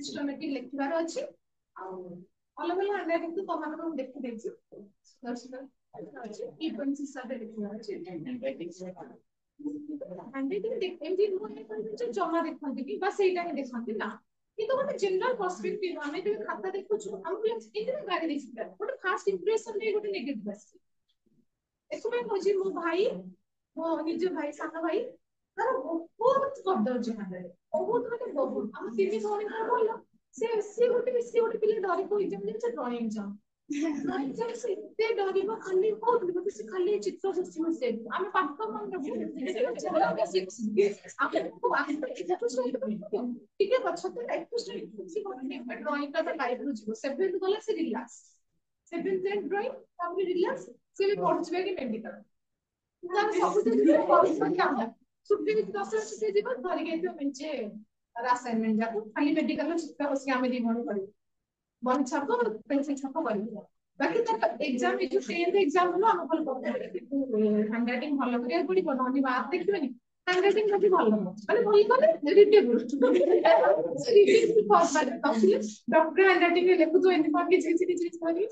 Systematic लिखिबार अछि आ अलग अलग हैंडराइटिंग तो तमाम को देखि देछि दर्शक अछि की पॉइंट्स हिसाब से लिखिबार अछि हैंडराइटिंग देख एमती मोने कर जमा देखंती कि बस एटा ही देखंती ना কিন্তু ଗୋଟେ ଜେନେରାଲ ପର୍ସପେକ୍ଟିଭ ଆମେ ଯେବେ ଖାତା ଦେଖୁଛୁ ଆମକୁ ଏମିତି ଗାଳି ଦେଇଛି ଗୋଟେ ଫାର୍ଷ୍ଟ ଇମ୍ପ୍ରେସନ ରେ ଗୋଟେ ନେଗେଟିଭ ଆସିଛି ଏଥିପାଇଁ କହୁଛି ମୋ ଭାଇ ମୋ ନିଜ ଭାଇ ସାନ ଭାଇ ତାର ବହୁତ ଶବ୍ଦ ଅଛି ହାତରେ ବହୁତ ମାନେ ବହୁତ ଆମ ତିନି ଭଉଣୀ କଣ କହିଲ ସେ ଗୋଟେ ପିଲା ଡରି କହିଛି ଯେ ଡ୍ରଇଂ ଏକ୍ଜାମ ଡ୍ରଇଂ ଏକ୍ଜାମ ସେ ଏତେ ଡରିବ ଖାଲି କହୁଥିବ ସେ ଖାଲି ଚିତ୍ର ସୃଷ୍ଟି ବସେଇବ ଆମେ ପାଠ ମନେ ଟିକେ ପଛରେ ଡ୍ରଇଂ ଟା ଲାଇଭ ରୁ ଯିବ ସେଭେନ୍ଥ ଗଲା ସେ ରିଲାକ୍ସ ସେଭେନ୍ଥ ଡ୍ରଇଂ ତାପରେ ରିଲାକ୍ସ ସେ ବି ପଢୁଛି କି ମେଡିକାଲ ତାର ସବୁ ଜିନିଷ ପରିଶ୍ରମ କାମ ଛୁଟି 10 ଛୁଟି ଯିବ ଧରିକି ଏଥିବ ମେଞ୍ଚେ ଆସାଇନମେଣ୍ଟ ଯାକୁ ଖାଲି ମେଡିକାଲ ଚିତ୍ର ବସିକି ଆମେ ଦି ଭଉଣୀ କରିବୁ ବହି ଛାପ ପେନ୍ସିଲ ଛାପ କରିବୁ ବାକି ତାର ଏକ୍ଜାମ ଏ ଯୋଉ 10th ଏକ୍ଜାମ ହলো ଆମ ଭଲ ପଢିବେ କିନ୍ତୁ ହ୍ୟାଣ୍ଡରାଇଟିଂ ଭଲ କରିବାକୁ ପଡିବ ନହେଲେ ମାର୍କ ଦେଖିବେନି ହ୍ୟାଣ୍ଡରାଇଟିଂ ଯଦି ଭଲ ମାନେ ଭଲ କଲେ ରିଡେବୁଲ ଡକ୍ଟର ହ୍ୟାଣ୍ଡରାଇଟିଂ ରେ ଲେଖୁଥିବ ଏମିତି କଣ କିଛି କିଛି କିଛି କିଛି କରି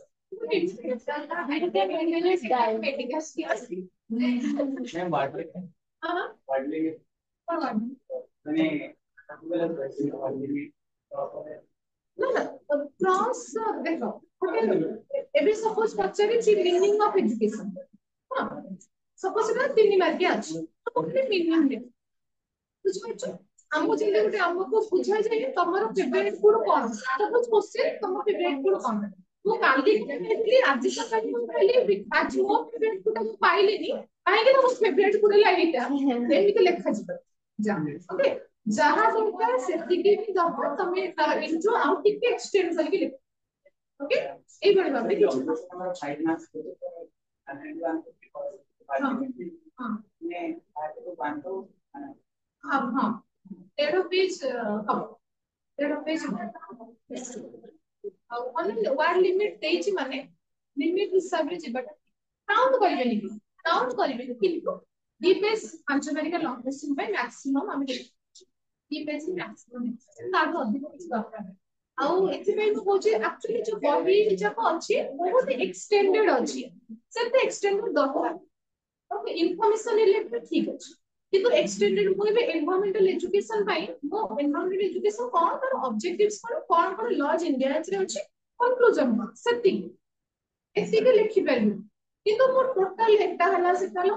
क्रॉस देखो एवरी सपोज पचारिछि मीनिंग ऑफ एजुकेशन हां सपोज ना 3 मार्क अछि तो ओकरे मीनिंग दे बुझिपाछो हमको जिले गोटे हमको बुझा जाए तमरो फेवरेट फूड कोन सपोज क्वेश्चन तमरो फेवरेट फूड कोन ମୁଁ କାଲି ଖାଇଥିଲି ଆଜି ସକାଳେ ମୁଁ ଖାଇଲି ଆଜି ମୋ ଫେଭରେଟ ଫୁଡ ମୁଁ ପାଇଲିନି କାହିଁକି ନା ମୋ ଫେଭରେଟ ଫୁଡ ହେଲା ଏଇଟା ଏମିତି ଲେଖାଯିବ ଯା ଓକେ ଯାହା ଦରକାର ସେତିକି ବି ଦବ ତମେ ଇଣ୍ଟ୍ରୋ ଆଉ ଟିକେ ଏକ୍ସଟେଣ୍ଡ କରିକି ଲେଖ ओके এই বড় ভাবে কিছু हाँ हाँ तेरह पेज हम तेरह पेज वार्ड लिमिट देछि माने लिमिट हिसाब रे जिबाटा काउंट करिबेनी काउंट करिबेनी किंतु D page 5 minute long question पे मैक्सिमम हम डी पेज मैक्सिमम ताको अधिक କିଛି ଦରକାର ଆଉ ଏଥିପାଇଁ ମୁଁ କହୁଛି ଆକ୍ଚୁଆଲି ଯୋଉ ବହି ଯାକ ଅଛି ବହୁତ ଏକ୍ସଟେଣ୍ଡେଡ ଅଛି ସେତେ ଏକ୍ସଟେଣ୍ଡେଡ ଦରକାର ଓକେ ଇନଫର୍ମେସନ ରିଲେଟେଡ ଠିକ ଅଛି କିନ୍ତୁ ଏକ୍ସଟେଣ୍ଡେଡ ମୁଁ ଏବେ ଏନଭାୟରନମେଣ୍ଟାଲ ଏଜୁକେशन ପାଇଁ ମୁଁ ଏନଭାୟରନମେଣ୍ଟାଲ ଏଜୁକେशन କଣ ତାର ଅବଜେକ୍ଟିଭ୍ସ କଣ କଣ ଲଜ ଇଣ୍ଡିଆନ୍ସ ରେ ଅଛି କନକ୍ଲୁଜନ କଣ ସେତିକି ଏତିକି ଲେଖି ପାରିବୁ କିନ୍ତୁ ମୁଁ ଟୋଟାଲ ଏଟା ହେଲା ସେଟା ହେଲା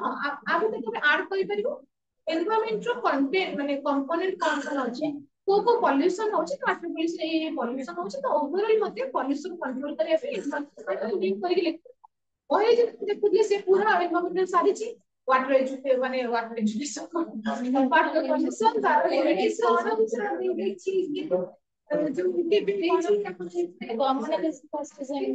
ଆଉ ଗୋଟେ ତମେ ଆଡ କରିପାରିବ एनवायरमेंट रो कंटेंट माने कंपोनेंट कौन कौन अछि को पॉल्यूशन होछि तो आर्टिकल ए पॉल्यूशन होछि तो ओवरऑल मते पॉल्यूशन कंट्रोल करे पे लिंक करके लिख ओहे जे देखुली से पूरा एनवायरमेंट सारी छी वाटर एजुकेशन माने वाटर एजुकेशन वाटर पॉल्यूशन तार रेडिएशन चीज जो के भी गवर्नमेंट फर्स्ट डिजाइन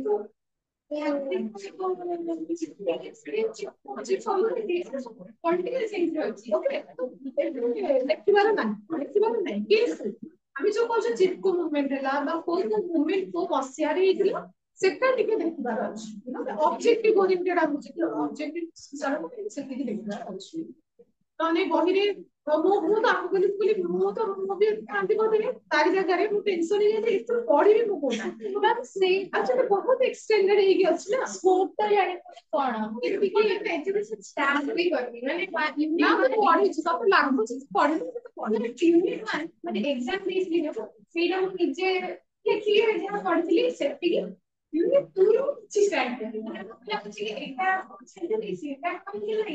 আমি ଯୋଉ କହୁଛୁ ଚିପକୋ ମୁଭମେଣ୍ଟ ହେଲା ବା କୋଉ କୋଉ ମୁଭମେଣ୍ଟ କୋଉ ମସିହାରେ ହେଇଥିଲା ସେଟା ଟିକେ ଦେଖିବାର ଅଛି ଅବଜେକ୍ଟିଭ ଓରିଏଣ୍ଟେଡ ଆସୁଛି ଅବଜେକ୍ଟିଭ ସେତିକି ଦେଖିବାର ଅଛି ନହେଲେ ବହିରେ ମୁଁ ତ ଆକୁ କହିଲି ମୁଁ ତ ମୁଁ ବି କାନ୍ଦି ପକେଇଲି ତାରି ଜାଗାରେ ମୁଁ ଟେନସନ ହେଇଯାଇଛି ଏଥିରୁ ପଢିବି ମୁଁ କୋଉଟା ସେଇ ଆକ୍ଚୁଆଲି ବହୁତ ଏକ୍ସଟେଣ୍ଡେଡ ହେଇକି ଅଛି ନା ସ୍କୋପ ଟା ଜାଣି କଣ ଏତିକି ଏଜୁକେସନ ଷ୍ଟାର୍ଟ ବି କରିବି ମାନେ ନା ମୁଁ ପଢିଛି ସବୁ ଲାଗୁଛି ପଢିବି ମାନେ ଏକ୍ସାମ ଦେଇଥିଲି ସେଇଟା ମୁଁ ନିଜେ ଲେଖିକି ଯାହା ପଢିଥିଲି ସେତିକି ତୁରୁ କିଛି ଷ୍ଟାର୍ଟ କରିବି ମାନେ ମତେ ଲାଗୁଛି ଏଇଟା ସେଇଟା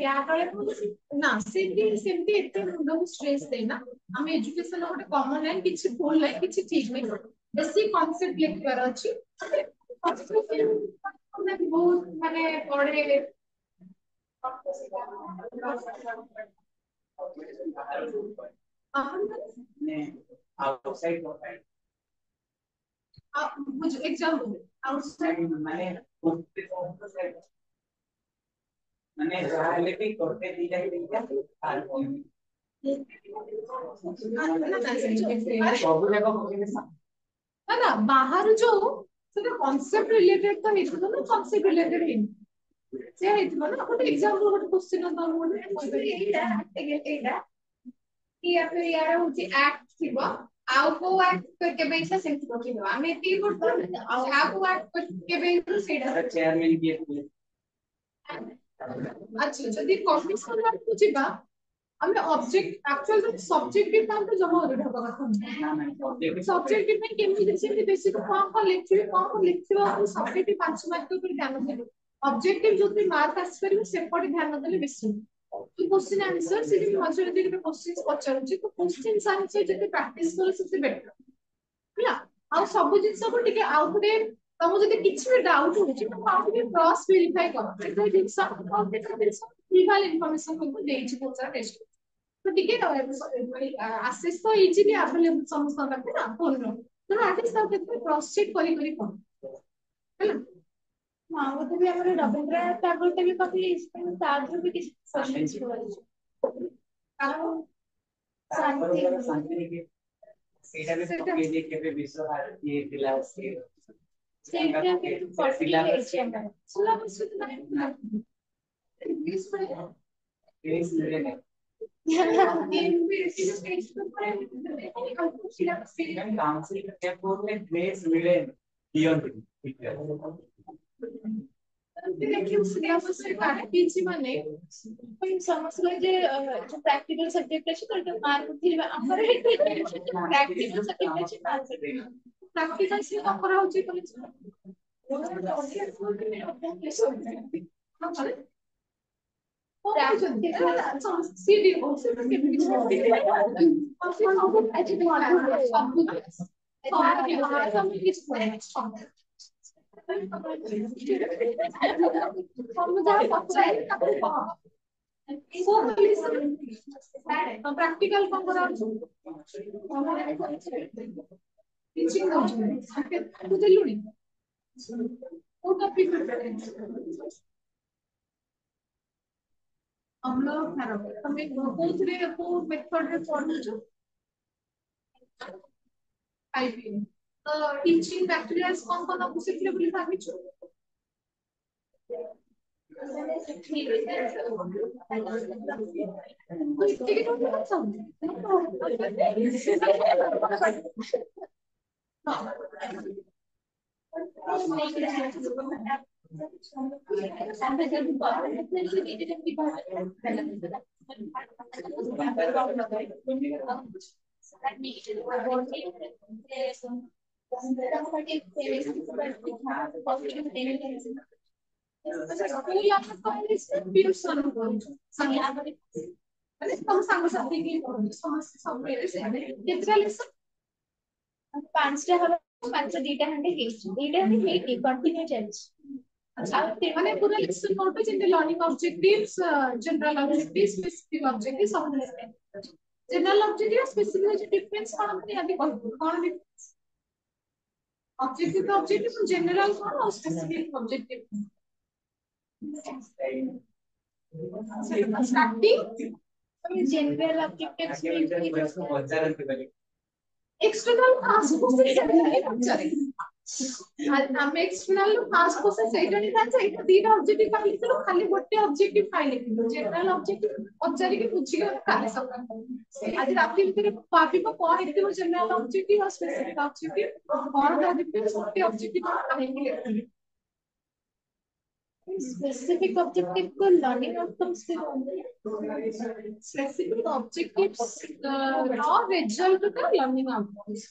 ୟା ତଳେ ନା ସେମିତି ଏତେ ମୁଣ୍ଡକୁ ଷ୍ଟ୍ରେସ ଦେଇନା ଆମେ ଏଜୁକେସନ ଗୋଟେ କମନ ଲାଇନ କିଛି ଭୁଲ ନାହିଁ କିଛି ଠିକ ନାହିଁ ବେସିକ କନସେପ୍ଟ ଲେଖିବାର ଅଛି ବହୁତ ମାନେ ପଢେ एग्जाम्पल आउटसाइड माने जाले भी करते दिया तार ना बाहर जो सेटा कांसेप्ट रिलेटेड तो हेतु ना कांसेप्ट रिलेटेड है से हेतु ना ଗୋଟେ एग्जांपल ଗୋଟେ क्वेश्चन दो ଗୋଟେ एटा कि या फिर यार होची एक्ट थिबो ଆଉ କୋଉ ୱାର୍ଡ କେବେ ଇଚ୍ଛା ସେମିତି ପକେଇଦବା ଆମେ ଏତିକି କରୁଛୁ ଆଉ କୋଉ ୱାର୍ଡ କେବେ ଇଚ୍ଛା ସେଇଟା ଚେୟାରମ୍ୟାନ କିଏ ଥିଲେ? ଆଚ୍ଛା ଯଦି କମିଶନ ୱାର୍ଡକୁ ଯିବା ଆମେ ଅବଜେକ୍ଟ ଆକ୍ଚୁଆଲି ସବଜେକ୍ଟିଭ କାଉंଟ ଜମା ଅଲଗା ହବା କଥା ସବଜେକ୍ଟିଭ ପାଇଁ କେମିତି ସେମିତି ବେଶୀ କଣ ଲେଖିବେ କଣ ଲେଖିବ ସବଜେକ୍ଟିଭ 5 ମାର୍କ ଉପରେ ଧ୍ୟାନ ଦେବେ ଅବଜେକ୍ଟିଭ ଯୋଉଠି ମାର୍କ ଆସିପାରିବ ସେପଟେ ଧ୍ୟାନ ଦେଲେ ବେଶୀ क्वेश्चन आंसर से भी मजे में देखिए क्वेश्चंस पचारुची तो क्वेश्चंस आंसर जति प्रैक्टिस करो सेते बेटर ହେଲା ଆଉ ସବୁ ଜିନିଷ କୁ ଟିକେ ଆଉ ଗୋଟେ ତମକୁ ଯଦି କିଛି ବି ଡାଉट ହଉଛି ତ ଆଉ ଟିକେ କ୍ରସ୍ ଭେରିଫାଇ କର ଏଇ ଜିନିଷ ଆଉ କେତେ ଜିନିଷ ଫିଭାଲ ଇନଫର୍ମେସନ ମୁଁ ଦେଇଛି ବହୁତ ସାରା ଟେଷ୍ଟ तो ଟିକେ ଆସେସ୍ ତ ଇଜିଲି अवेलेबल ସମସ୍ତଙ୍କ ପାଖରେ ନା ଫୋନର ତ ଆଟଲିଷ୍ଟ ତାକୁ କେତେ କ୍ରସ୍ ଚେକ୍ କରି କରି କର ହେଲା हाँ वो तो भी हमारे रविंद्रनाथ टैगोर के भी काफी इसमें ताज भी किसी क्वेश्चंस हुआ है शांति के ସେଇଟା ବି ପକେଇ ଦେଇ କେବେ ବିଶ୍ୱ ଭାରତୀ ଥିଲା ସେ ସେଇଟା କିନ୍ତୁ ପଢିଲା ହେଇଛି ଆମର ସିଲାବସ୍ ତ ନାହିଁ ଇଂଲିଶ ପଢିଲା ଇଂଲିଶ ମିଳେ काउंसिल पेपर में ग्रेस मिले देखिए सिलेबस से काटिছি মানে কোন সমস্যা যে যে প্র্যাকটিক্যাল সাবজেক্ট আছে তো এটা মার্ক দিবা আমার প্র্যাকটিক্যাল সাবজেক্ট আছে মার্ক প্র্যাকটিক্যাল সে কম করা হচ্ছে কলেজ সিডি प्रैक्टिकल कौन करा टीचिंग तू देलुनी ओ टॉपिक हम लोग हमें कोथरे को मेथड रे पढुछु आईपी तो टीचिंग मटेरियल्स कौन कौन आपको सिखले बोली भाबिछु स्कूल आपको कॉलेज ट्यूशन ମାନେ ତମ ସାଙ୍ଗସାଥି କି ସମସ୍ତେ ସବୁ କେତେଟା ଲେସନ 5ଟା ହବ 5 2ଟା ଖଣ୍ଡେ ହେଇଛି 2ଟା ଖଣ୍ଡେ ହେଇନି କଣ୍ଟିନ୍ୟू ଚାଲିଛି ଆଉ ମାନେ ପୁରା ଲେସନ ନୋଟ ଯେମିତି learning objectives general objective specific objective सब जनरल ऑब्जेक्टिव स्पेसिफिक ଅଛି डिफरेंस କଣ ମାନେ ଆଜି କହିବୁ କଣ डिफरेंस ऑब्जेक्टिव ऑब्जेक्टिव जनरल कौन और specific objective starting general objectives external fast process हम एक्सटर्नल फास्ट प्रोसेस ସେଇଟା ହିଁ ଜାଣିଛ ଏଇଟା ଦିଟା ଅବଜେକ୍ଟିଭ ପାଇଁ ଲେଖିଲୁ ଖାଲି ଗୋଟେ ଅବଜେକ୍ଟିଭ ପାଇଁ ଲେଖିଲୁ ଜେନରାଲ ଅବଜେକ୍ଟିଭ ପଚାରିକି ବୁଝିକି କାଲି ସକାଳେ ଆଜି ରାତି ଭିତରେ ଭାବିବ କଣ ହେଇଥିବ ଜେନରାଲ ଅବଜେକ୍ଟିଭ ଆଉ ସ୍ପେସିଫିକ ଅବଜେକ୍ଟିଭ କଣ ତା ଭିତରେ ଗୋଟେ ଅବଜେକ୍ଟିଭ କାହିଁକି ଲେଖିଲୁ specific objective को learning outcomes के specific objectives और result का learning outcomes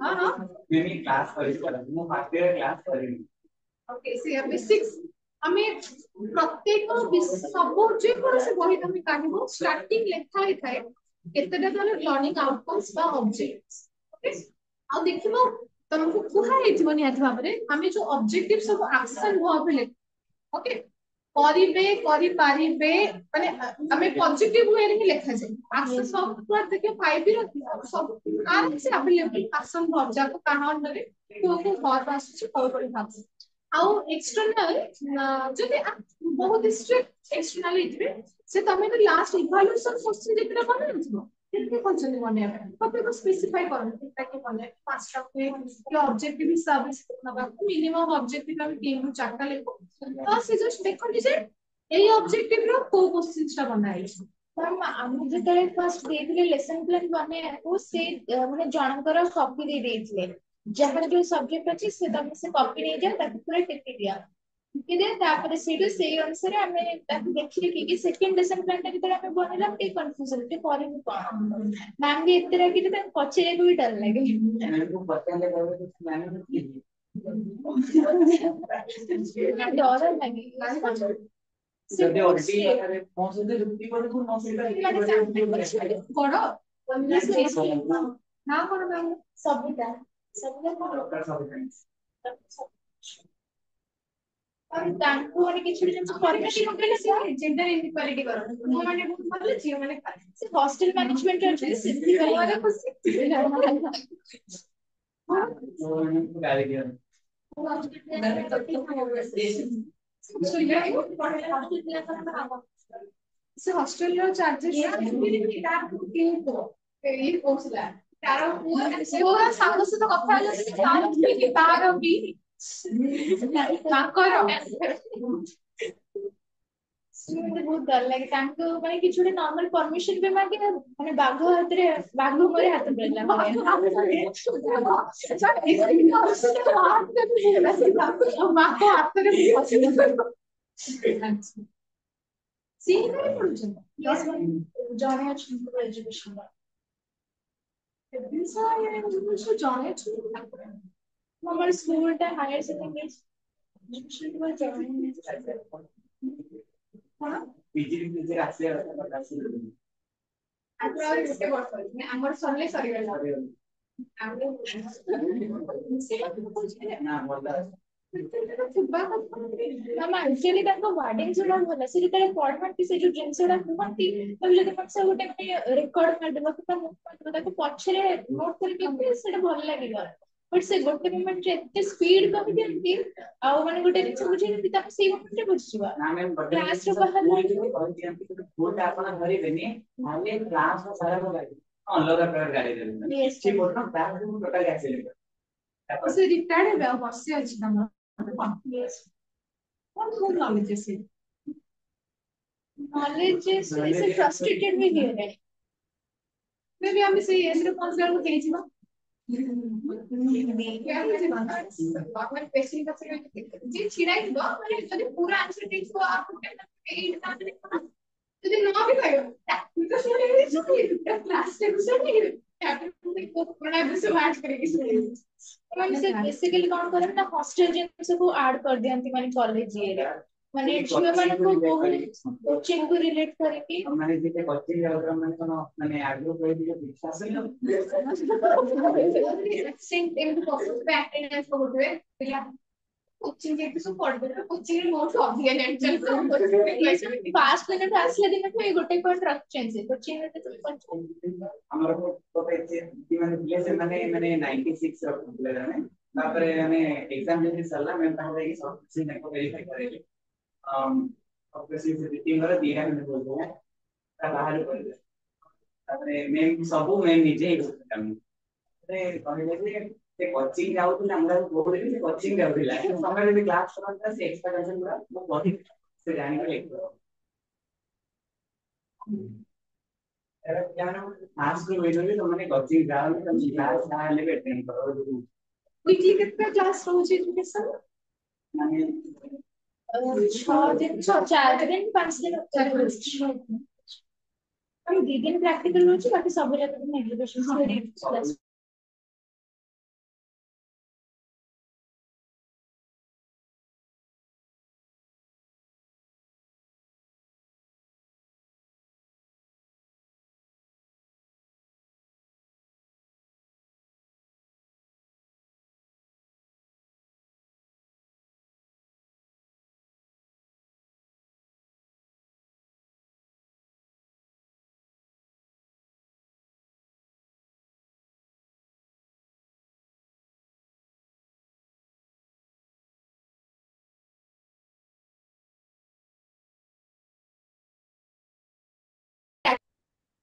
हाँ हाँ मेरी क्लास करी मैं फर्स्ट ईयर क्लास करी ओके से बेसिक्स हमें प्रत्येक सब जे कोनसे बही तमे काढिबो स्टार्टिंग लेखा हे थाए केतेटा तने लर्निंग आउटकम्स बा ऑब्जेक्ट्स ओके आ देखिबो तुमको कुहा हेथिबो निहात भाबरे हमें जो ऑब्जेक्टिव सब एक्शन वर्ब ले ओके करिबे करि पारिबे माने हमें पॉजिटिव वे रे लिखा जाय एक्शन सॉफ्टवेयर देखियो 5 रो सब आराम से अवेलेबल एक्शन वर्ब जाको कहां रे को वर्ब आसुची कोइ भाब आउ एक्सटर्नल जदि बहुत स्ट्रिक्ट एक्सटर्नल इतबे से तमे तो लास्ट इवैल्यूएशन क्वेश्चन जेतरा बने नथिबो केते क्वेश्चन बने कते को स्पेसिफाई करन ताकि बने पांचटा के ऑब्जेक्टिव हिसाब से कितना मिनिमम ऑब्जेक्टिव हम 3 ରୁ 4टा लेखो तो से जस्ट देखो जे एई ऑब्जेक्टिव रो को क्वेश्चन टा बनाई मैम आम जो फर्स्ट देथिले लेसन प्लान बनेको से माने जनकर कॉपी दे देथिले जहां जो सब्जेक्ट अछि से तमे से कॉपी नै जा ताकि पूरा टिपि दिया टिपि दे तापर सेठी सेही अनुसार हमें ताकि देखिले कि सेकंड लेसन प्लान ता भीतर हमें बनेला के कंफ्यूजन के करे कोन मैम भी इतरा कि त पछरे भी डर लागे मैंने को बताने लगे तो मैंने डर लागे ଯଦି ଓଲଟି କଥାରେ ମୋ ସହିତ ଯୁକ୍ତି କରିବୁ ମୋ ସହିତ ବଡ ସବୁ ନା କଣ ମ୍ୟାମ ସବୁଟା ସବୁଟା ପ୍ରକାର ସବୁ ଜାଣିଛି और तांको माने किछि जिंस फॉर्मेशन होगले से जेंडर इनइक्वालिटी करो पुଅ ମାନେ ବହୁତ ଭଲ ଝିଅ ମାନେ ଖରାପ से हॉस्टल मैनेजमेंट ଅଛି ସେଠି ଘରେ ଖୁସି ଗାଳି ଦିଅ ସେ ହଷ୍ଟେଲ ର ଚାର୍ଜେସ୍ ଏଇ କହୁଥିଲା ତାର ପୁଅ ସାଙ୍ଗ ସହିତ କଥା ହେଲା ତାର ବି ତାଙ୍କର मुझे बहुत डर लगे तांको माने किछि ଗୋଟେ नॉर्मल परमिशन पे मागे माने बाघ हातरे बाघ मोरे हाथ पड़ला जने अछि एजुकेशन हमर स्कूल टा हायर सेकेंडरी एजुकेशन को जॉइन ପିଜି ପିଜି ଆସିବା ଆସିବ ଆମର ସରିଲେ ସରିଗଲା ନା ଭଲ हम एक्चुअली ताको वार्डन जोड़ा भला से जेते पढ़ांती से जो जिंसडा कुहंती तब जदि मसे गोटे माने रेकॉर्ड कर देबो त मो ताको पछरे नोट करके सेटा भल लागिला बट से गोटे मोमेंट रे एते स्पीड कहि दियंती आ माने गोटे जिंस बुझी नती ताको से मोमेंट रे बुझिबा ना मैम क्लास रो बाहर बोर्ड ଆପଣ ଧରିବେନି ଆମେ କ୍ଲାସ ର ସାରା ଲାଗି ଅଲଗା ପ୍ରକାର ଗାଳି ଦେବେ କିଛି ବୋର୍ଡ କ୍ଲାସ ରୁ ଟୋଟାଲି ଆସିଲେ ସେ ରିଟାୟାର୍ଡ ହେବେ ଆଉ ବର୍ଷେ ଅଛି ତାଙ୍କର କଣ ବହୁତ ନଲେଜ ଅଛି नॉलेज से फ्रस्ट्रेटेड भी नहीं है मे भी ଆମେ ସେଇ ଏଜ ରେ ପହଞ୍ଚିଲା ବେଳକୁ ହେଇଯିବ ଯିଏ ଛିଡା ହେଇଥିବ ମାନେ ଯଦି ପୁରା ଆନ୍ସର ଦେଇଥିବ ଯଦି ନ ବି କହିବ ତାକୁ ତ ଶୁଣିବି କ୍ଲାସ ଟେନ୍ସନ ପୁରୁଣା ବିଷୟ ଆଡ କରିକି ଶୁଣିବି मैंने से बेसिकली कौन करे ना हॉस्टल जिन को ऐड कर दियंती माने कॉलेज ये माने झियो माने को कोचिंग को रिलेट करके ମାନେ ଯେତେ କୋଚିଂ ଯାଉଥିବ ମାନେ କଣ ମାନେ ଆଗରୁ କହିଥିଲେ ବିଶ୍ୱାସ ଏମିତି ପକେଇଥିବେ ଆଟେଣ୍ଡାନ୍ସ ପକେଇଥିବେ ପିଲା କୋଚିଂ ଯେହେତୁ ସବୁ ପଢିଦେବେ କୋଚିଂ ରେ ମୋଠୁ ଅଧିକା ଜାଣିଛନ୍ତି फास्ट मिनट आसले दिन को गोटे पॉइंट रखछन कोचिंग रे ଆମର ଗୋଟେ ଏମିତି ମାନେ ଥିଲେ ସେମାନେ ମାନେ 96 ରଖୁଥିଲେ ମାନେ ତାପରେ ମାନେ ଏକ୍ସାମ ଯେମିତି ସରିଲା ଆମେ ତାଙ୍କୁ ଯାଇକି ସବୁ କିଛି ତାଙ୍କୁ ଭେରିଫାଇ କରେଇଲେ ଅବଶ୍ୟ ସେ ତିନିର ଦିଟା ମିନିଟ୍ ବୋଲୁଥିଲେ ତା ବାହାରେ କରିଲେ ତାପରେ ମେମ୍ ସବୁ ମେମ୍ ନିଜେ ହିଁ କରୁଥିଲେ କହିଲେ ଯେ ସେ କୋଚିଂ ଯାଉଥିଲା আমরা କହୁଥିଲେ ସେ କୋଚିଂ ଯାଉଥିଲା ସମୟରେ ଯଦି କ୍ଲାସ କରନ୍ତା ସେ ଏକ୍ସଟ୍ରା କ୍ଲାସ ପୁରା ମୁଁ ବହି ସେ ଜାଣିକି ଲେଖିବ आज को वीडियो तो मैंने कोचिंग जाओ तो क्लास ना ले बैठे करो वीकली कितना क्लास रोज एजुकेशन माने 6 दिन 4 दिन 5 दिन हम 2 दिन प्रैक्टिकल होची बाकी सब जगह में एजुकेशन थ्योरी क्लास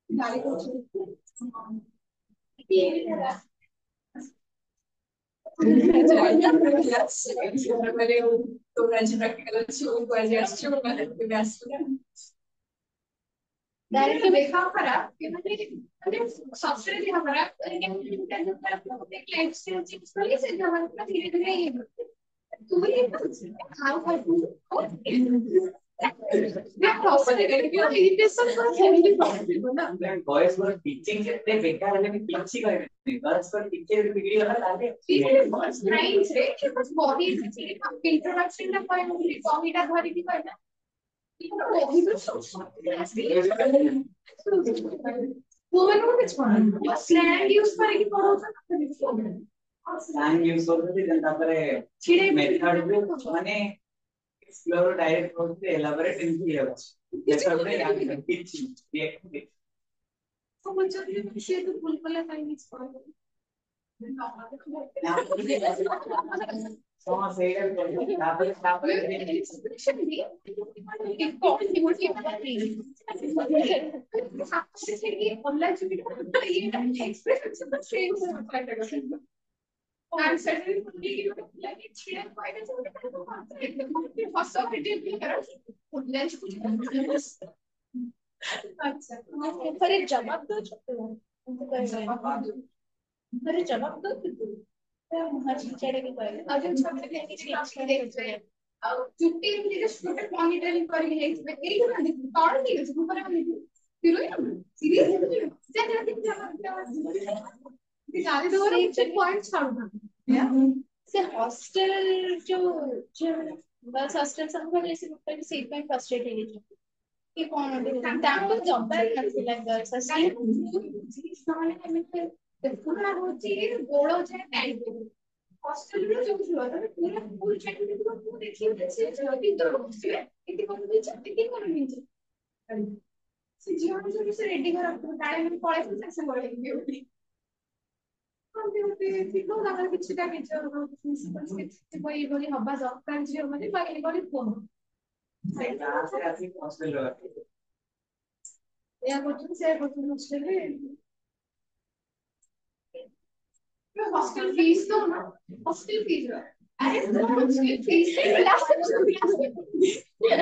गाली को डायरेक्ट देखा खराब कि मैंने सॉफ्टवेयर देखा खराब एक लाइफ स्टाइल चेंज कर ली से जवान का धीरे-धीरे ये तू ये हाउ कर तू मैं सॉफ्टवेयर के इरिटेशन का फैमिली प्रॉब्लम ना बॉयज को टीचिंग जितने बेकार है कि पीछे कर गर्ल्स को टीचर बिगड़ी वाला लागे इसलिए फर्स्ट नाइन रे कि बस बॉडी से इंट्रोडक्शन ना कोई मुझे कॉमेडी धरी की करना woman को कुछ पढ़ा स्लैंग यूज करके पढ़ो तो स्लैंग यूज करते थे तापर छिड़े मेथड माने एक्सप्लोर डायरेक्ट करते एलाबोरेट इनकी है बस मेथड में याद टीचिंग रिएक्ट तो मुझे ये विषय तो बिल्कुल नहीं यूज पढ़ो समझ सही है तापर एक्सप्रेशन भी एक कॉफी मुझे पता नहीं आपसे ये ऑनलाइन वीडियो ये एक्सप्रेशन से सेम हो रहा है and suddenly like it's here quite a first of it is अच्छा पर एक जवाब दो पर जवाब दो हर चढ़े के करे अगर छोटे लेके क्लास में देखते हैं और छुट्टी में जो छोटे मॉनिटरिंग करके है इसमें यही ना देखो कौन नहीं है ऊपर हम देखो फिर ही सीरियस ज्यादा दो एक पॉइंट छोड़ना से हॉस्टल जो गर्ल्स हॉस्टल संग जैसे ऊपर की सीट में फ्रस्ट्रेटेड है कि कौन ताको जॉब नथिला गर्ल्स हॉस्टल पूरा होची गोड़ो छे टाइट हॉस्टल में जो छुआ था पूरा फुल चेक देखो तू देखियो से जल्दी तो होचे इतनी कम भी चलती के कर नहीं से जीवन जो से रेडी कर रखो टाइम में पड़े से सक्सेस हो गई हम होते देखो अगर कुछ का के जो कोई बोली हब्बा जॉब कर जियो माने बाकी बोली फोन कहां से आती हॉस्टल लगा या कुछ से हॉस्टल में हॉस्टल फीस तो ना हॉस्टल फीस अरे हॉस्टल फीस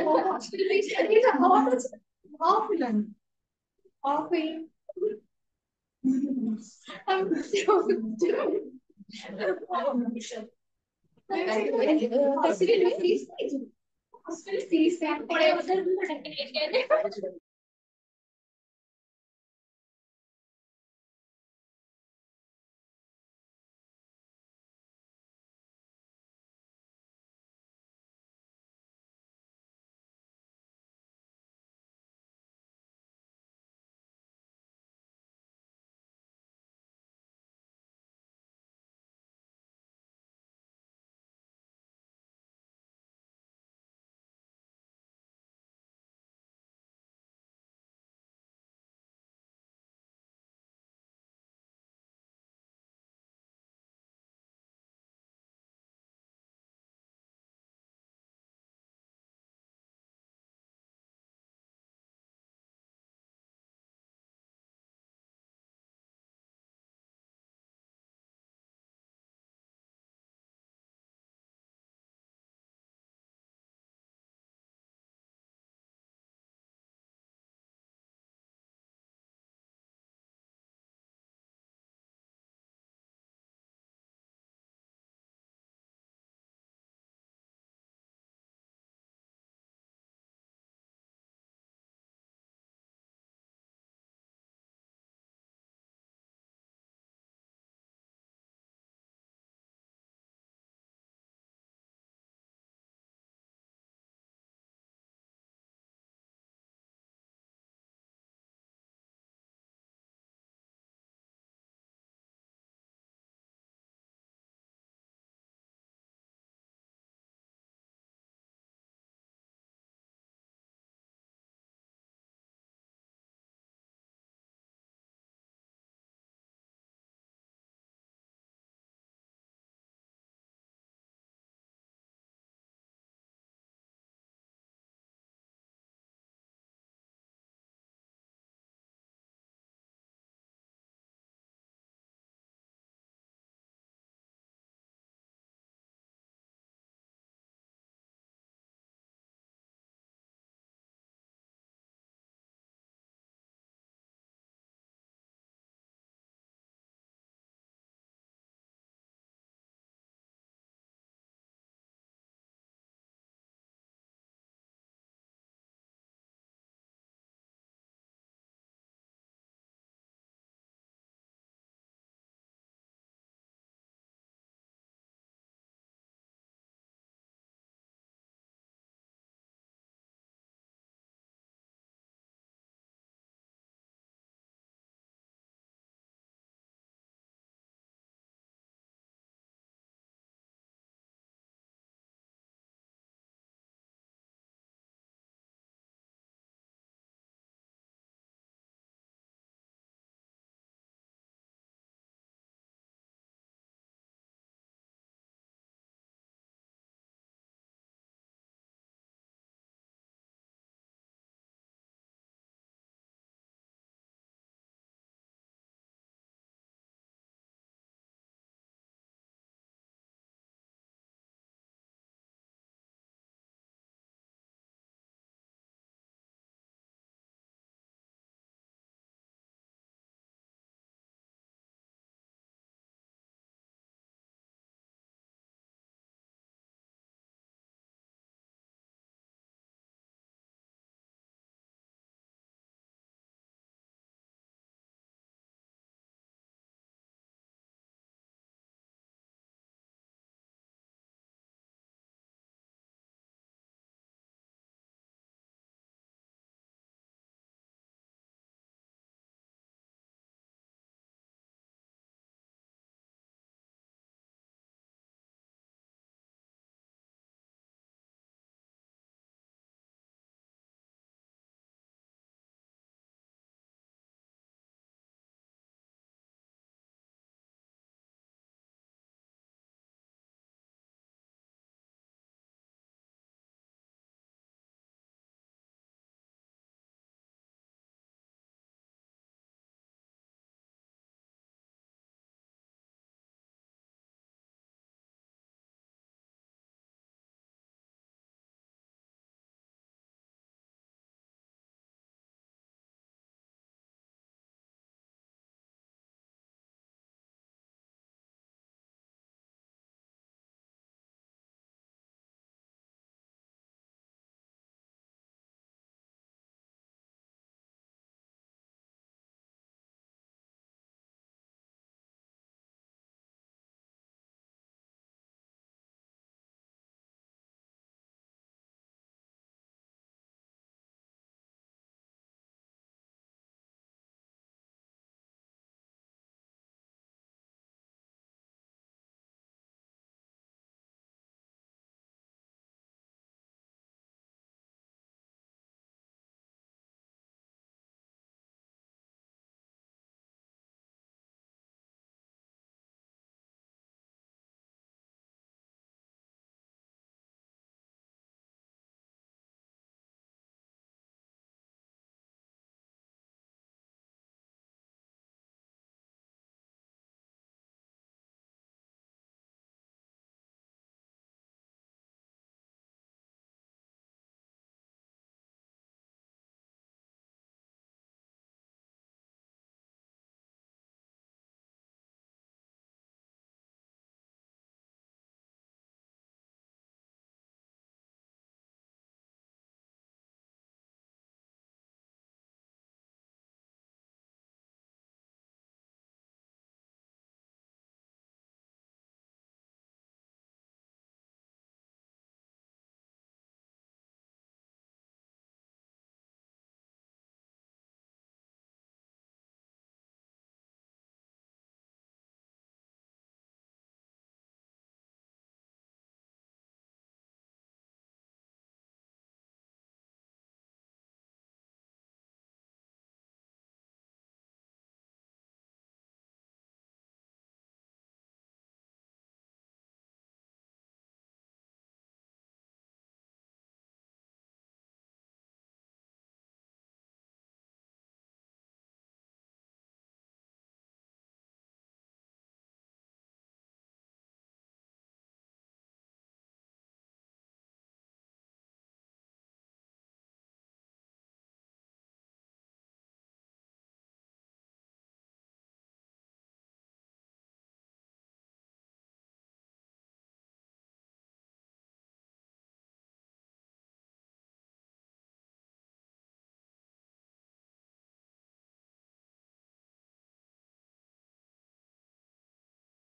हॉस्टल फीस ये तो ऑफलाइन हॉस्टल फीस है पड़े उधर